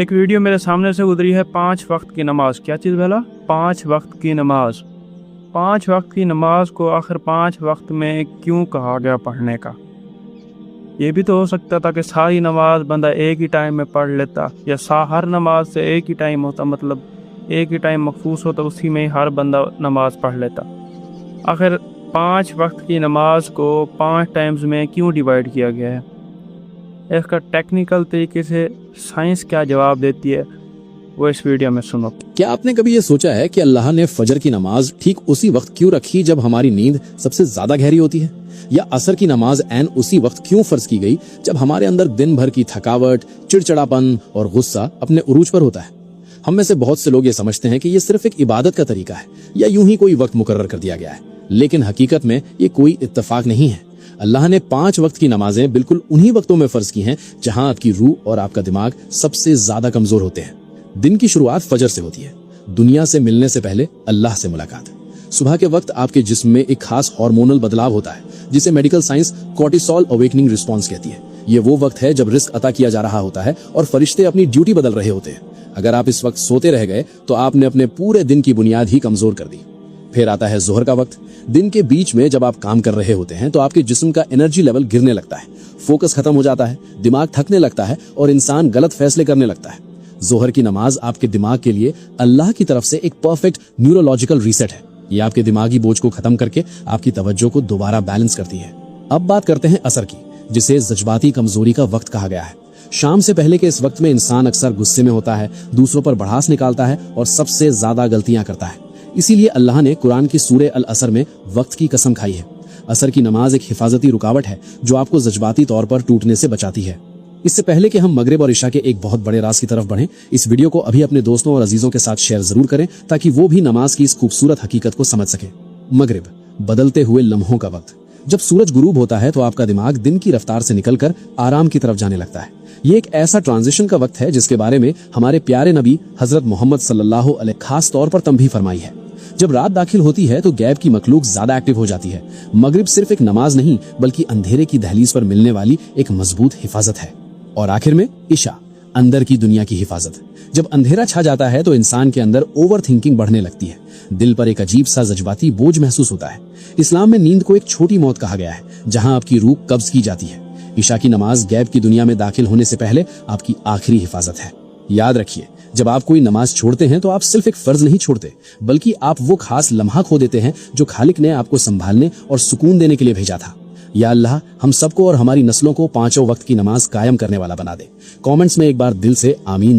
एक वीडियो मेरे सामने से गुजरी है 5 वक्त की नमाज। क्या चीज़ भला? 5 वक्त की नमाज। 5 वक्त की नमाज को आखिर 5 वक्त में क्यों कहा गया पढ़ने का? ये भी तो हो सकता था कि सारी नमाज बंदा एक ही टाइम में पढ़ लेता, या हर नमाज से एक ही टाइम होता, मतलब एक ही टाइम मखसूस होता, उसी में ही हर बंदा नमाज पढ़ लेता। आखिर 5 वक्त की नमाज को 5 टाइम्स में क्यों डिवाइड किया गया है? इसका टेक्निकल तरीके से साइंस क्या जवाब देती है, वो इस वीडियो में सुनो। क्या आपने कभी ये सोचा है कि अल्लाह ने फजर की नमाज ठीक उसी वक्त क्यों रखी जब हमारी नींद सबसे ज्यादा गहरी होती है? या असर की नमाज ऐन उसी वक्त क्यों फर्ज की गई जब हमारे अंदर दिन भर की थकावट, चिड़चिड़ापन और गुस्सा अपने उरूज पर होता है? हम में से बहुत से लोग ये समझते हैं कि ये सिर्फ एक इबादत का तरीका है या यूं ही कोई वक्त मुकर्रर कर दिया गया है, लेकिन हकीकत में ये कोई इत्तेफाक नहीं है। अल्लाह ने 5 वक्त की नमाजें बिल्कुल उन्हीं वक्तों में फर्ज की हैं जहां आपकी रूह और आपका दिमाग सबसे ज्यादा कमजोर होते हैं। दिन की शुरुआत फजर से होती है, दुनिया से मिलने से पहले अल्लाह से मुलाकात। सुबह के वक्त आपके जिस्म में एक खास हार्मोनल बदलाव होता है जिसे medical science cortisol awakening response कहती है। ये वो वक्त है जब रिस्क अता किया जा रहा होता है और फरिश्ते अपनी ड्यूटी बदल रहे होते हैं। अगर आप इस वक्त सोते रह गए तो आपने अपने पूरे दिन की बुनियाद ही कमजोर कर दी। फिर आता है जोहर का वक्त। दिन के बीच में जब आप काम कर रहे होते हैं तो आपके जिस्म का एनर्जी लेवल गिरने लगता है, फोकस खत्म हो जाता है, दिमाग थकने लगता है और इंसान गलत फैसले करने लगता है। जोहर की नमाज आपके दिमाग के लिए अल्लाह की तरफ से एक परफेक्ट न्यूरोलॉजिकल रीसेट है। ये आपके दिमागी बोझ को खत्म करके आपकी तवज्जो को दोबारा बैलेंस करती है। अब बात करते हैं असर की, जिसे जज्बाती कमजोरी का वक्त कहा गया है। शाम से पहले के इस वक्त में इंसान अक्सर गुस्से में होता है, दूसरों पर भड़ास निकालता है और सबसे ज्यादा गलतियां करता है। इसीलिए अल्लाह ने कुरान की सूरे अल असर में वक्त की कसम खाई है। असर की नमाज एक हिफाजती रुकावट है जो आपको जज्बाती तौर पर टूटने से बचाती है। इससे पहले कि हम मगरिब और इशा के एक बहुत बड़े राज की तरफ बढ़ें, इस वीडियो को अभी अपने दोस्तों और अजीजों के साथ शेयर जरूर करें ताकि वो भी नमाज की इस खूबसूरत हकीकत को समझ सके। मगरिब, बदलते हुए लम्हों का वक्त। जब सूरज गुरूब होता है तो आपका दिमाग दिन की रफ्तार से निकलकर आराम की तरफ जाने लगता है। ये एक ऐसा ट्रांजिशन का वक्त है जिसके बारे में हमारे प्यारे नबी हजरत मोहम्मद सल्लल्लाहु अलैहि खास तौर पर तंबीह फरमाई है। जब रात दाखिल होती है तो गैब की मखलूक ज्यादा एक्टिव हो जाती है। मगरिब सिर्फ एक नमाज नहीं बल्कि अंधेरे की दहलीज पर मिलने वाली एक मजबूत हिफाजत है। और आखिर में इशा, अंदर की दुनिया की हिफाजत। जब अंधेरा छा जाता है तो इंसान के अंदर ओवर थिंकिंग बढ़ने लगती है, दिल पर एक अजीब सा जज्बाती बोझ महसूस होता है। इस्लाम में नींद को एक छोटी मौत कहा गया है जहां आपकी रूह कब्ज की जाती है। इशा की नमाज गैब की दुनिया में दाखिल होने से पहले आपकी आखिरी हिफाजत है। याद रखिए, जब आप कोई नमाज छोड़ते हैं तो आप सिर्फ एक फर्ज नहीं छोड़ते बल्कि आप वो खास लम्हा खो देते हैं जो खालिक ने आपको संभालने और सुकून देने के लिए भेजा था। या अल्लाह हम सबको और हमारी नस्लों को 5 वक्त की नमाज कायम करने वाला बना दे। कमेंट्स में एक बार दिल से आमीन